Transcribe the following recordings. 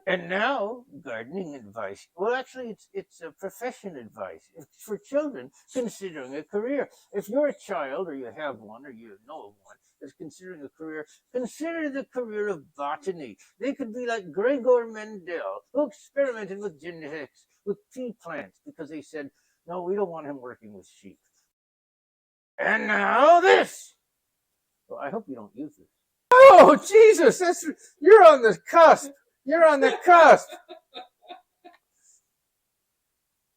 And now, gardening advice. Well, actually, it's a profession advice. It's for children considering a career. If you're a child, or you have one, or you know of one that's considering a career, consider the career of botany. They could be like Gregor Mendel, who experimented with genetics with pea plants because they said, no, we don't want him working with sheep. And now this. Well, I hope you don't use this. Oh Jesus! You're on the cusp. You're on the cusp.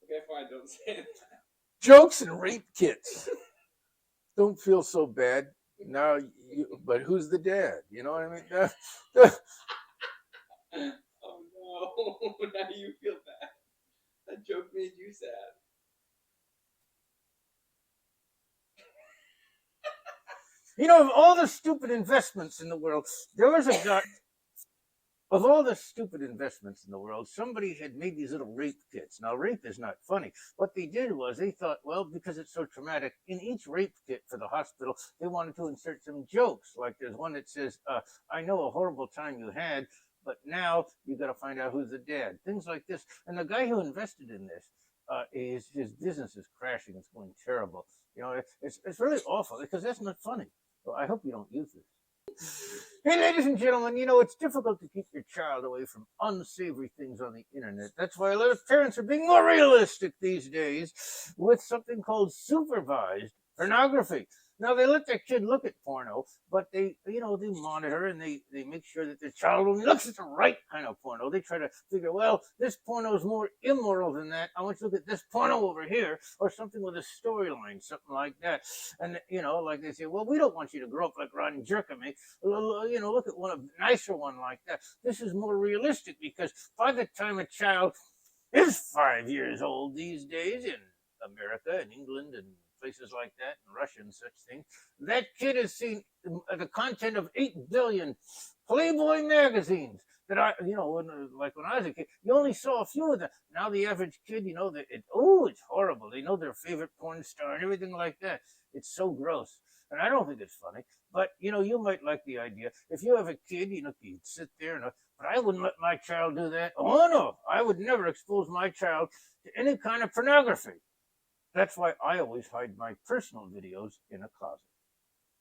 Okay, fine, don't say it. Jokes and rape kits. Don't feel so bad now. But who's the dad? You know what I mean? Oh no, now you feel bad. That joke made you sad. You know, of all the stupid investments in the world, there was a guy. Of all the stupid investments in the world, somebody had made these little rape kits. Now, rape is not funny. What they did was they thought, well, because it's so traumatic, in each rape kit for the hospital, they wanted to insert some jokes. Like there's one that says, I know a horrible time you had, but now you got to find out who's the dad. Things like this. And the guy who invested in this, his business is crashing. It's going terrible. You know, it's really awful because that's not funny. Well, I hope you don't use this. Hey, ladies and gentlemen, you know, it's difficult to keep your child away from unsavory things on the internet. That's why a lot of parents are being more realistic these days with something called supervised pornography. Now, they let their kid look at porno, but they monitor and they make sure that their child only looks at the right kind of porno. They try to figure, well, this porno is more immoral than that. I want you to look at this porno over here or something with a storyline, something like that. And, like they say, well, we don't want you to grow up like Ron Jerkamy. Look at a nicer one like that. This is more realistic because by the time a child is 5 years old these days in America and England and places like that, and Russia and such things, that kid has seen the content of 8 billion Playboy magazines. That when I was a kid, you only saw a few of them. Now the average kid, it's horrible. They know their favorite porn star and everything like that. It's so gross. And I don't think it's funny, but you might like the idea. If you have a kid, you sit there but I wouldn't let my child do that. Oh no, I would never expose my child to any kind of pornography. That's why I always hide my personal videos in a closet.